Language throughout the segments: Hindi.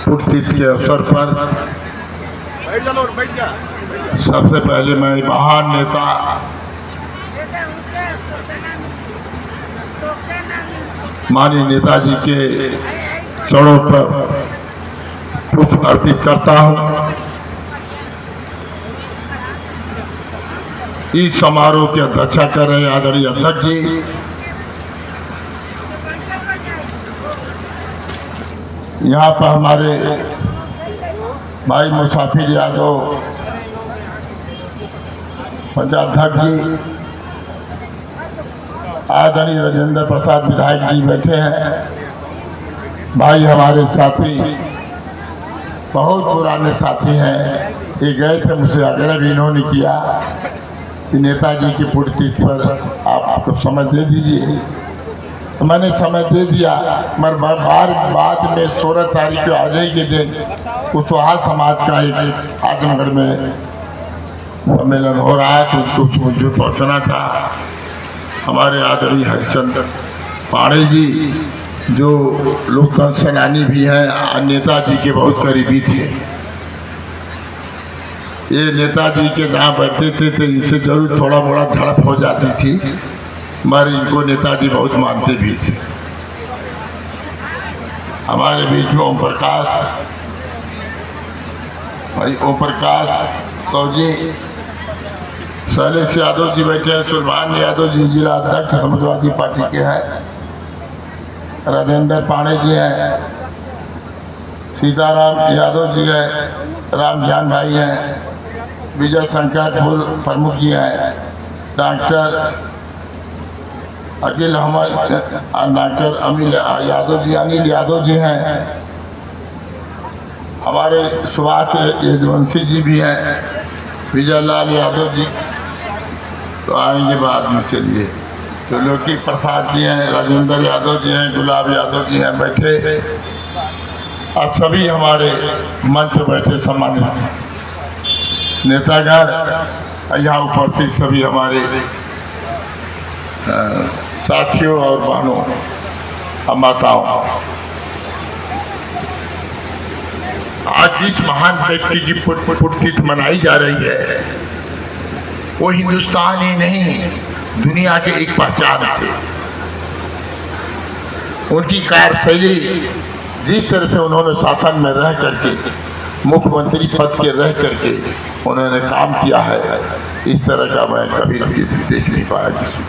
पुण्यतिथि के अवसर पर सबसे पहले मैं महान नेता माननीय नेताजी के चरणों पर पुष्प अर्पित करता हूं। इस समारोह की अध्यक्षता कर रहे आदरणीय अध्यक्ष जी, यहाँ पर हमारे भाई मुसाफिर यादव पंचायत जी, आदरणीय राजेंद्र प्रसाद विधायक जी बैठे हैं। भाई हमारे साथी बहुत पुराने साथी हैं, ये गए थे, मुझसे आग्रह भी इन्होंने किया कि नेताजी की पुण्यतिथि पर आपको समय दे दीजिए, तो मैंने समय दे दिया। मगर बाद में 16 तारीख को आज ही के दिन कुशवाहा समाज का एक आजमगढ़ में सम्मेलन हो रहा है, तो उसको मुझे पहुँचना था। हमारे आदरणीय हरिश्चंद्र पाड़े जी जो लोकतंत्र सेनानी भी हैं, नेताजी के बहुत करीबी थे। ये नेताजी के जहाँ बैठते थे तो इनसे जरूर थोड़ा मोड़ा झड़प हो जाती थी, मगर इनको नेताजी बहुत मानते भी थे। हमारे बीच में ओम प्रकाश भाई, ओम प्रकाश सौजी, शैलेश यादव जी बैठे हैं, सुरभान यादव जी जिला अध्यक्ष समाजवादी पार्टी के हैं, राजेंद्र पांडे जी हैं, सीताराम यादव जी हैं, राम जान भाई हैं, विजय शंकर प्रमुख जी हैं, डॉक्टर अखिल डॉक्टर अनिल यादव जी हैं, हमारे सुभाष यदुवंशी जी भी हैं, विजय लाल यादव जी तो आएंगे बाद में। चलिए, तो लोकी प्रसाद जी हैं, राजेंद्र यादव जी हैं, गुलाब यादव जी हैं बैठे, और सभी हमारे मंच पर बैठे सम्मानित नेतागण, यहाँ उपस्थित सभी हमारे साथियों और बहनों और माताओं, आज जिस महान व्यक्ति की पुण्यतिथि मनाई जा रही है, वो हिंदुस्तान ही नहीं दुनिया के एक पहचान थे। उनकी कार्यशैली, जिस तरह से उन्होंने शासन में रह करके, मुख्यमंत्री पद के रह करके उन्होंने काम किया है, इस तरह का मैं कभी देख नहीं पाया किसी।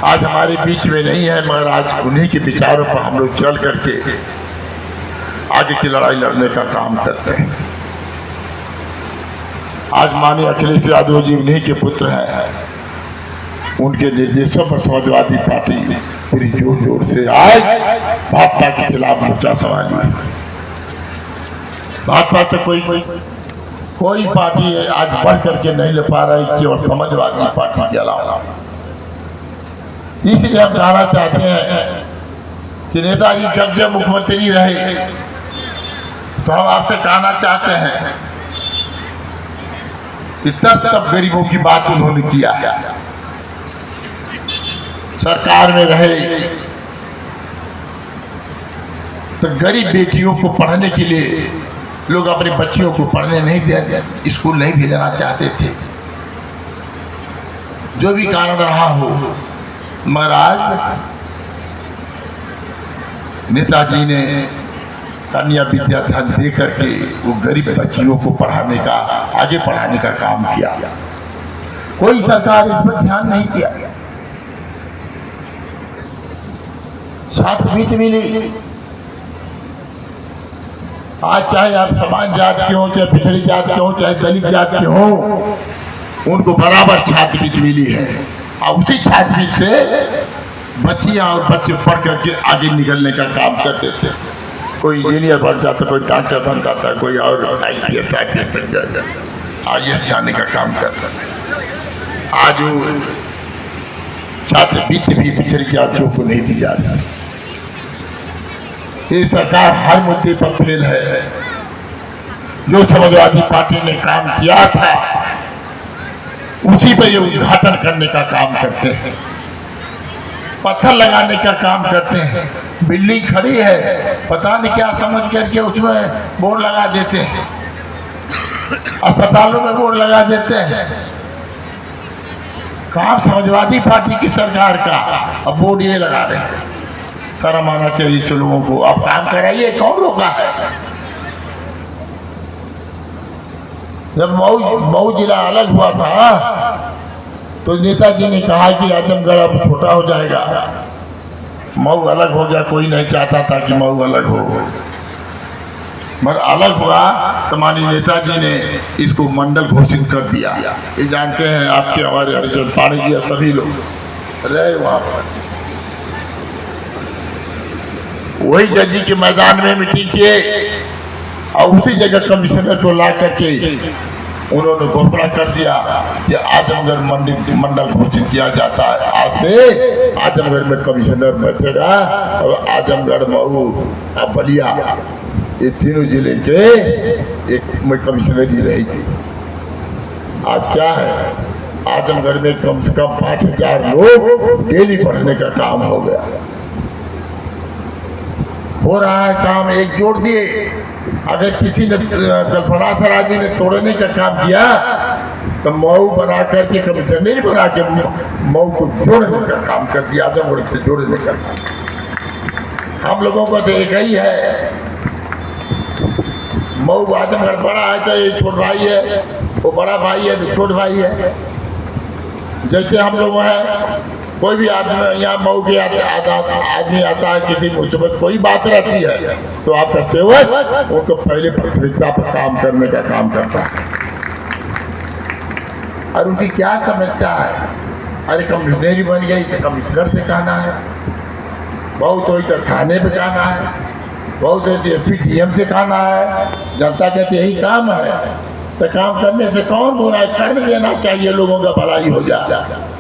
आज हमारे बीच में नहीं है, मगर आज उन्हीं के विचारों पर हम लोग चल करके आगे की लड़ाई लड़ने का काम करते हैं। आज माननीय अखिलेश यादव जी उन्हीं के पुत्र हैं, उनके निर्देशों पर समाजवादी पार्टी पूरी जोर जोर से आज भाजपा के खिलाफ मोर्चा संभाली। भाजपा से कोई पार्टी आज बढ़ करके नहीं ले पा रही केवल समाजवादी पार्टी के अलावा। इसलिए हम कहना चाहते हैं कि नेताजी जब मुख्यमंत्री रहे, तो हम आपसे कहना चाहते हैं कि तब गरीबों की बात उन्होंने किया। सरकार में रहे तो गरीब बेटियों को पढ़ने के लिए लोग अपने बच्चियों को पढ़ने नहीं दे, स्कूल नहीं भेजना चाहते थे, जो भी कारण रहा हो। मगर आज नेताजी ने कन्या विद्याधन दे करके वो गरीब बच्चियों को पढ़ाने का, आगे पढ़ाने का काम किया। कोई सरकार इस पर ध्यान नहीं किया। छात्रवृत्ति मिली, आज चाहे आप समान जात के हों, चाहे पिछड़ी जात के हों, चाहे दलित जात के हों, उनको बराबर छात्रवृत्ति मिली है। और उसी छात्रवृत्ति से बच्चियां और बच्चे पढ़ करके आगे निकलने का काम करते थे। कोई इंजीनियर बन जाता, कोई डॉक्टर बन जाता, कोई और IPS तक जाएगा, IAS जाने का काम करता है। आज वो छात्रवृत्ति भी पिछड़ी जातियों को नहीं दी जा रही। ये सरकार हर मुद्दे पर फेल है। जो समाजवादी पार्टी ने काम किया था उसी पर ये उद्घाटन करने का काम करते हैं। पत्थर लगाने का काम करते हैं। बिल्डिंग खड़ी है, पता नहीं क्या समझ करके उसमें बोर्ड लगा देते हैं, अस्पतालों में बोर्ड लगा देते हैं। काम समाजवादी पार्टी की सरकार का, अब बोर्ड ये लगा रहे हैं। शर्म आना चाहिए इस लोगों को। अब काम कराइए, कौन रोका है? जब मऊ जिला अलग हुआ था तो नेताजी ने कहा कि आजमगढ़ अब छोटा हो जाएगा। मऊ अलग हो गया, कोई नहीं चाहता था कि मऊ अलग हो, मगर अलग हुआ तो माननीय नेताजी ने इसको मंडल घोषित कर दिया। ये जानते हैं आपके हमारे हरिचंद पाणी जी सभी लोग रहे वहाँ पर। वही जजी के मैदान में मीटिंग किए और उसी जगह कमिश्नर को ला करके उन्होंने घोषणा कर दिया कि आजमगढ़ मंडल घोषित किया जाता है। आज से आजमगढ़ में कमिश्नर बैठेगा और आजमगढ़, मऊ और बलिया ये तीनों जिले के एक में कमिश्नरी रहेगी। आज क्या है, आजमगढ़ में कम से कम 5000 लोग डेली पढ़ने का काम हो गया, हो रहा है काम। एक जोड़ दिए, अगर किसी ने कल्पना सराजी ने तोड़ने का काम किया तो मऊ बना करके कमिश्नरी बना के मऊ को जोड़ने का काम कर दिया, आजमगढ़ से जोड़ने का काम। हम लोगों को तो एक ही है, मऊ आजमगढ़ बड़ा है तो ये छोट भाई है, वो बड़ा भाई है तो छोट भाई है। जैसे हम लोग हैं, कोई भी आदमी यहाँ मऊ के आदमी आता है, किसी मुसीबत कोई बात रहती है तो आपका सेवक उनको पहले प्राथमिकता पर काम करने का काम करता है। और उनकी क्या समस्या है? अरे कमिश्नरी बन गई तो कमिश्नर से कहना है, बहुत हुई तो थाने पे कहना है, बहुत हुई तो एसपी डीएम से कहना है। जनता कहती यही काम है, तो काम करने से कौन बुराई? करने देना चाहिए, लोगों का भलाई हो जाए।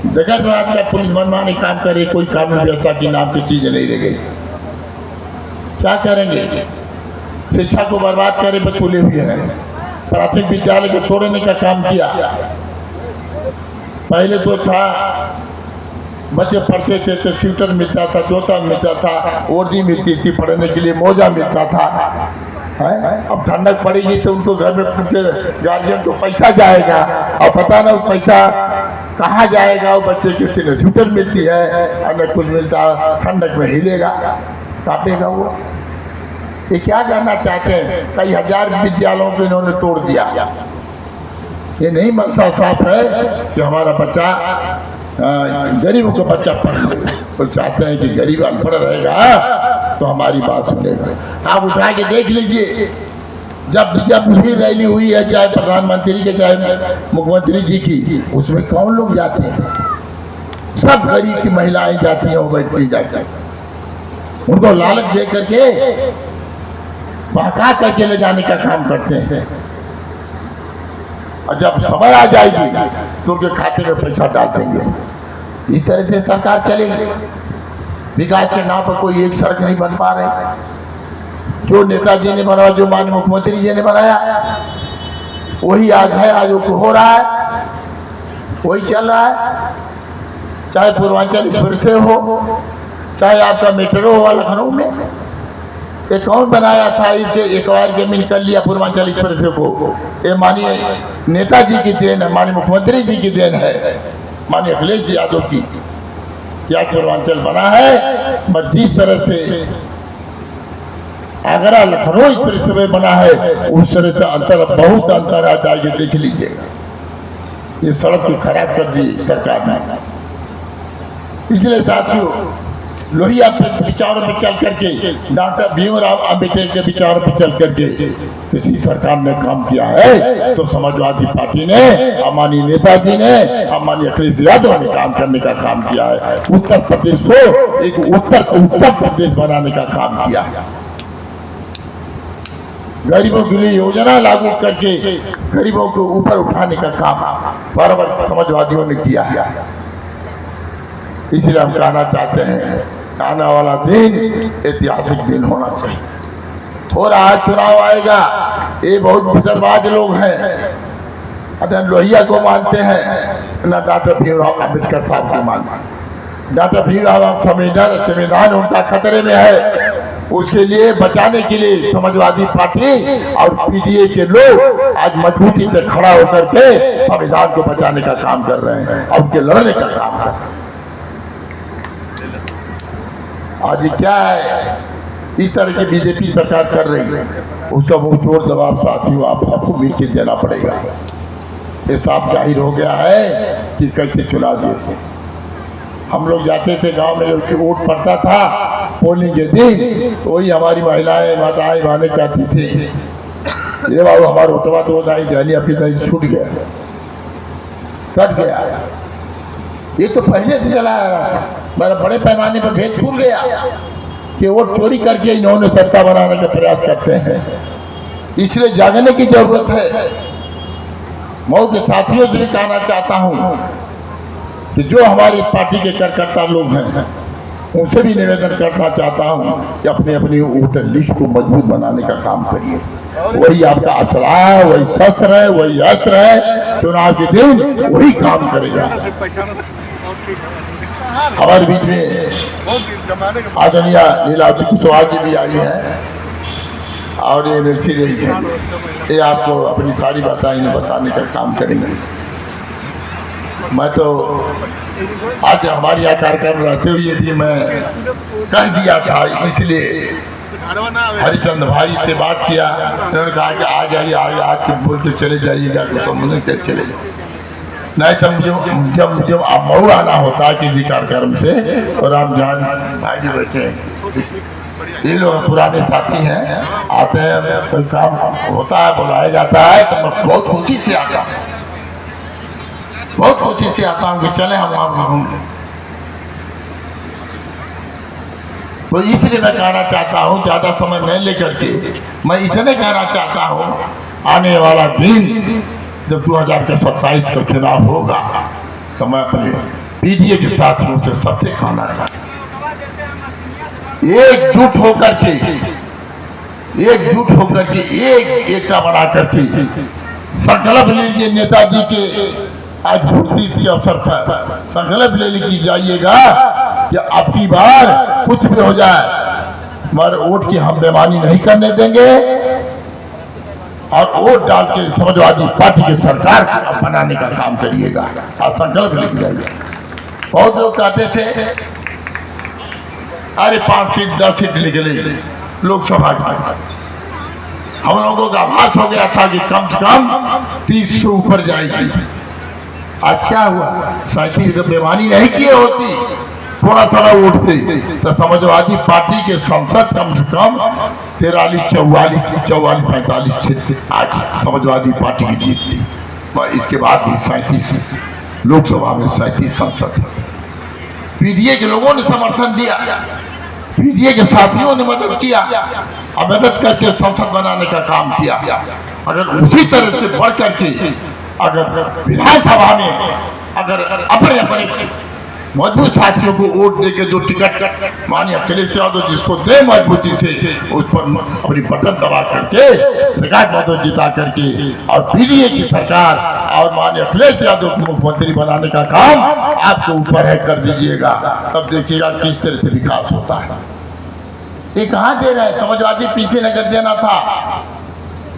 देखा तो आज का पुलिस मनमानी काम करे, कोई कानून व्यवस्था की नाम की चीज नहीं रह गई। क्या करेंगे? शिक्षा को बर्बाद करे पर तुले हुए हैं। प्राथमिक विद्यालय को तोड़ने का काम किया। पहले तो था बच्चे पढ़ते थे तो स्वेटर मिलता था, जूता मिलता था, वर्दी मिलती थी, पढ़ने के लिए मोजा मिलता था। अब ठंडक पड़ेगी तो उनको घर में उनके गार्जियन को पैसा जाएगा, और पता ना वो पैसा कहाँ जाएगा। वो बच्चे किसी ने स्वेटर मिलती है और न कुछ मिलता, ठंडक में हिलेगा, कांपेगा वो। ये क्या करना चाहते हैं? कई हजार विद्यालयों को इन्होंने तोड़ दिया। ये नहीं मनसा साफ है कि हमारा बच्चा, गरीबों का बच्चा पढ़ ले। वो चाहते हैं कि गरीब अनपढ़ रहेगा तो हमारी बात सुनेगा। आप उठा के देख लीजिए, जब भी रैली हुई है, चाहे प्रधानमंत्री के चाहे मुख्यमंत्री जी की, उसमें कौन लोग जाते हैं? सब गरीब की महिलाएं जाती हैं, वो बैठती जाती हैं। उनको लालच दे करके बहका करके ले जाने का काम करते हैं, और जब समय आ जाएगी तो उनके खाते में पैसा डाल देंगे। इस तरह से सरकार चलेगी। विकास के नाम पर कोई एक सड़क नहीं बन पा रही। जो नेताजी ने बनाया, जो माननीय मुख्यमंत्री जी ने बनाया, वही आज है, आज वो हो रहा है, वही चल रहा है। चाहे पूर्वांचल एक्सप्रेस हो, चाहे आपका मेट्रो हो लखनऊ में, ये कौन बनाया था? इसके एक बार जमीन कर लिया पूर्वांचल एक्सप्रेस को। ये माननीय नेताजी की देन है, माननीय मुख्यमंत्री जी की देन है, माननीय अखिलेश यादव की। क्या पूर्वांचल बना है? बस जिस तरह से आगरा लखनऊ एक्सप्रेस वे बना है, उस तरह से अंतर, बहुत अंतर आता है, देख लीजिएगा। ये सड़क को खराब कर दी सरकार ने। इसलिए साथियों, लोहिया के विचारों पर चल करके, डॉक्टर भीमराव अम्बेडकर के विचारों पर चल करके किसी सरकार ने काम किया है तो समाजवादी पार्टी ने, माननीय नेताजी ने, माननीय अखिलेश यादव ने काम करने का काम किया है। उत्तर प्रदेश को एक उत्तर प्रदेश बनाने का काम किया। गरीबों के लिए योजना लागू करके गरीबों को ऊपर उठाने का काम बराबर समाजवादियों ने किया है। इसलिए हम कहना चाहते हैं, आने वाला दिन ऐतिहासिक दिन होना चाहिए। हो रहा है, चुनाव आएगा, ये बहुत बुजरबाज लोग हैं, न लोहिया को मानते हैं, न डॉक्टर भीमराव अम्बेडकर साहब को मानते हैं। डॉक्टर भीमराव संविधान उनका खतरे में है। उसके लिए बचाने के लिए समाजवादी पार्टी और पीडीए के लोग आज मजबूती से खड़ा होकर के संविधान को बचाने का काम कर रहे हैं और उनके लड़ने का काम कर रहे हैं। आज क्या है, इस तरह की बीजेपी सरकार कर रही है, उसका मुंह तोड़ जवाब साथियों आप सबको मिलकर देना पड़ेगा। ये साफ जाहिर हो गया है कि कैसे चुनाव देते। हम लोग जाते थे गांव में, जो वोट पड़ता था पोलिंग के दिन, तो वही हमारी महिलाएं माताएं बहनें कहती थी, ये बाबू हमारा वोटवा तो नहीं दहली अपनी दही छूट गया, कट गया। ये तो पहले से चला आ रहा था, मेरा बड़े पैमाने पर भेद फूल गया कि वोट चोरी करके इन्होंने सत्ता बनाने का प्रयास करते हैं। इसलिए जागने की जरूरत है। मऊ के साथियों से भी कहना चाहता हूं कि जो हमारी पार्टी के कार्यकर्ता लोग हैं उनसे भी निवेदन करना चाहता हूं कि अपनी अपनी वोटर लिस्ट को मजबूत बनाने का काम करिए। वही आपका असला है, वही शस्त्र है, वही अस्त्र है। चुनाव के दिन वही काम करेगा। हमारे बीच में आदरणीय लीलावती कुशवाहा जी भी आई है और ये मिर्ची रही है, ये आपको अपनी सारी बातें बताने का काम करेंगे। मैं तो आज हमारे यहाँ कार्यक्रम रहते हुए भी मैं कह दिया था, इसलिए हरिचंद भाई से बात किया, उन्होंने कहा कि आ जाइए आज बोल के चले जाइएगा, तो समझने के चले जाइए। नहीं तो जब मुझे मऊ आना होता है किसी कार्यक्रम से, और रामजान भाई जी बैठे, ये लोग पुराने साथी हैं, आते हैं, कोई काम होता है बुलाया जाता है तो मैं बहुत खुशी से आता हूँ, बहुत खुशी से आता हूँ कि चले हम वहाँ घूमने। तो इसलिए मैं कहना चाहता हूँ, ज़्यादा समय नहीं लेकर के मैं इतने कहना चाहता हूँ, आने वाला दिन जब 2027 का चुनाव होगा तो मैं अपने पीडीए के साथियों से सबसे कहना चाहता हूँ, एकजुट होकर के एक एकता बना करके संकल्प लीजिए। नेताजी के आज पूर्ति के अवसर पर संकल्प ले लीजिए जाइएगा कि अब की बार कुछ भी हो जाए मगर वोट की हम बेईमानी नहीं करने देंगे और वोट डाल के समाजवादी पार्टी की सरकार बनाने का काम करिएगा। आप संकल्प लेके जाइए। बहुत लोग कहते थे अरे 5 सीट 10 सीट निकले लोकसभा की, हम लोगों का आभास हो गया था कि कम से कम 30 से ऊपर जाएगी। आज क्या हुआ, 37 बेईमानी नहीं किए होती थोड़ा थोड़ा वोट से तो समाजवादी पार्टी के सांसद कम से कम 43 44 45 आज समाजवादी पार्टी की जीत थी। और इसके बाद भी 37 लोकसभा में 37 सांसद पीडीए के लोगों ने समर्थन दिया, पीडीए के साथियों ने मदद किया और मदद करके संसद बनाने का काम किया। अगर उसी तरह से बढ़ करके अगर विधानसभा में अगर अपने अपने मजबूत साथियों को वोट देके जो टिकट माननीय अखिलेश यादव जिसको दे मजबूती से उस पर अपनी बटन दबा करके रिकॉर्ड मतों जिता करके और पीडीए की सरकार और माननीय अखिलेश यादव को मुख्यमंत्री बनाने का काम आपके ऊपर है, कर दीजिएगा। तब देखिएगा किस तरह से विकास होता है। ये कहाँ दे रहे हैं, समाजवादी पीछे नगर देना था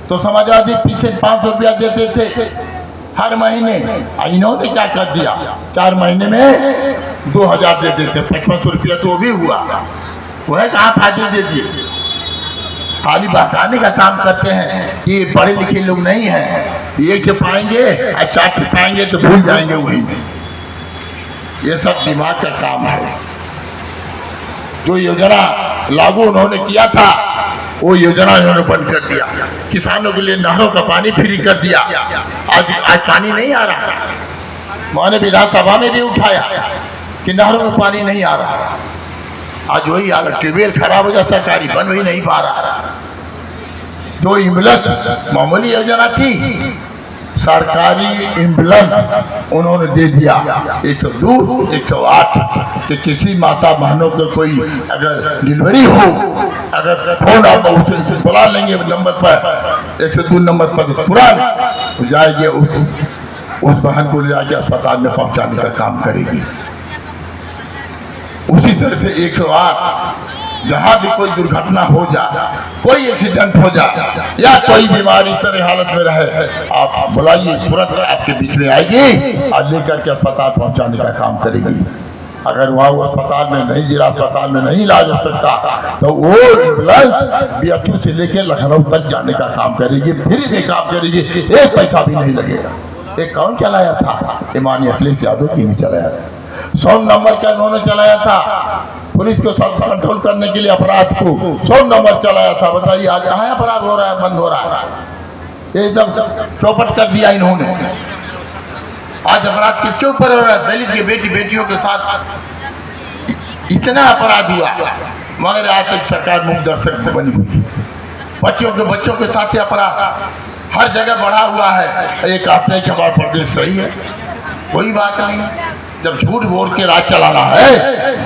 तो समाजवादी पीछे 500 रुपया देते थे हर महीने। इन्होंने क्या कर दिया, 4 महीने में 2000 दे देते, 5500 रुपया तो वो भी हुआ। वह कहाँ फायदे दे दिए, खाली बहकाने का काम करते हैं कि पढ़े लिखे लोग नहीं हैं, एक पाएंगे और 4 पाएंगे तो भूल जाएंगे वही। ये सब दिमाग का काम है। जो योजना लागू उन्होंने किया था वो योजना इन्होंने बंद कर दिया। किसानों के लिए नहरों का पानी फ्री कर दिया। आज पानी नहीं आ रहा। मैंने विधानसभा में भी उठाया कि नहरों में पानी नहीं आ रहा। आज वही हालत, ट्यूबवेल खराब हो जाए, सरकारी बन भी नहीं पा रहा। जो एम्बुलेंस मामूली योजना थी, सरकारी एम्बुलेंस उन्होंने दे दिया 102 108 कि किसी माता बहनों को कोई अगर डिलीवरी हो, अगर फोन आप उसे बुला लेंगे नंबर पर 102 नंबर पर तुरंत जाएगी, उस बहन को ले जाके अस्पताल में पहुंचाने का काम करेगी। तरह से 108 जहाँ भी कोई दुर्घटना हो जाए, कोई एक्सीडेंट हो जाए या कोई बीमारी तरह हालत में रहे, आप बुलाइए, तुरंत आपके बीच में आएगी और लेकर के अस्पताल पहुंचाने का काम करेगी। अगर वहाँ वो अस्पताल में नहीं, जिला अस्पताल में नहीं इलाज हो सकता तो वो एम्बुलेंस बीएचयू से लेकर लखनऊ तक जाने का काम करेगी, फ्री में काम करेगी, एक पैसा भी नहीं लगेगा। एक कौन चलाया था? माननीय अखिलेश यादव जी ने चलाया था। 100 नंबर का इन्होंने चलाया था, पुलिस को सब कंट्रोल करने के लिए अपराध को 100 नंबर चलाया था। बताइए आज कहाँ अपराध हो रहा है, बंद हो रहा है, एकदम चौपट कर दिया इन्होंने। आज अपराध किसके ऊपर हो रहा है? दलित के बेटियों के साथ इतना अपराध हुआ, मगर आज तक सरकार मुख दर्शक बनी हुई। बच्चों के साथ ही अपराध हर जगह बढ़ा हुआ है। एक आपने के हमारा प्रदेश सही है, कोई बात नहीं। जब झूठ बोल के राज चलाना है,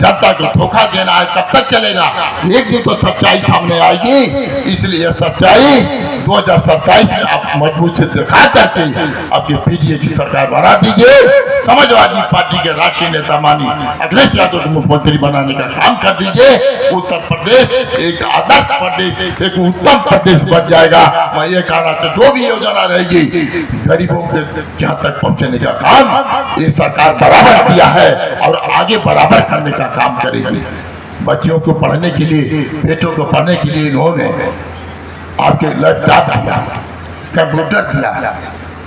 जनता को धोखा देना है, कब तक चलेगा? एक दिन तो सच्चाई सामने आएगी। इसलिए सच्चाई 2027 में आप मजबूत से दिखा करके आपके पीडीए की सरकार बना दीजिए। समाजवादी पार्टी के राष्ट्रीय नेता मानी अखिलेश यादव को मुख्यमंत्री बनाने का काम कर दीजिए। उत्तर प्रदेश एक आदर्श प्रदेश, एक उत्तम प्रदेश बन जाएगा। मैं ये कहना चाहता, जो भी योजना रहेगी गरीबों के यहाँ तक पहुँचने का काम ये सरकार बराबर किया है और आगे बराबर करने का काम करेगी। बच्चियों को पढ़ने के लिए, बेटों को पढ़ने के लिए इन्होंने आपके लैपटॉप दिया, कंप्यूटर दिया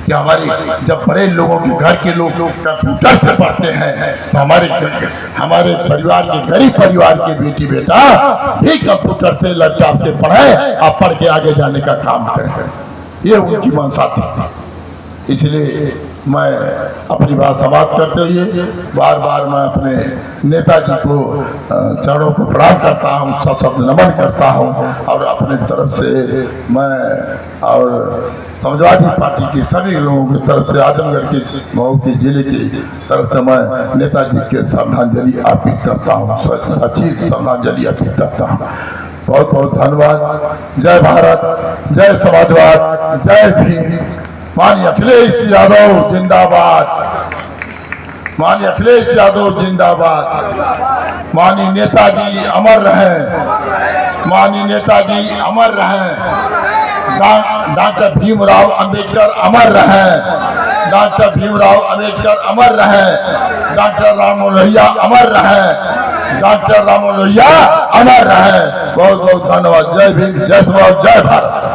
कि हमारे जब बड़े लोगों के घर के लोग कंप्यूटर से पढ़ते हैं तो हमारे परिवार के, गरीब परिवार के बेटी बेटा भी कंप्यूटर से, लैपटॉप से पढ़े और पढ़ के आगे जाने का काम करें। ये उनकी मंशा थी। इसलिए मैं अपनी बात समाप्त करते हुए बार बार मैं अपने नेताजी को चरणों को प्रणाम करता हूँ, सशब्द नमन करता हूँ और अपने तरफ से मैं और समाजवादी पार्टी के सभी लोगों की तरफ से, आजमगढ़ के मऊ के जिले की तरफ से मैं नेताजी के श्रद्धांजलि अर्पित करता हूँ, सच्ची श्रद्धांजलि अर्पित करता हूँ। बहुत बहुत धन्यवाद। जय भारत, जय समाजवाद, जय भीम। माननीय अखिलेश यादव जिंदाबाद, माननीय अखिलेश यादव जिंदाबाद। माननीय नेताजी अमर रहें, माननीय नेताजी अमर रहें। डॉक्टर भीमराव अंबेडकर अमर रहें, डॉक्टर भीमराव अंबेडकर अमर रहें। डॉक्टर राम लोहिया अमर रहें, डॉक्टर राम लोहिया अमर रहें। बहुत बहुत धन्यवाद। जय भीम, जय समाज, जय भारत।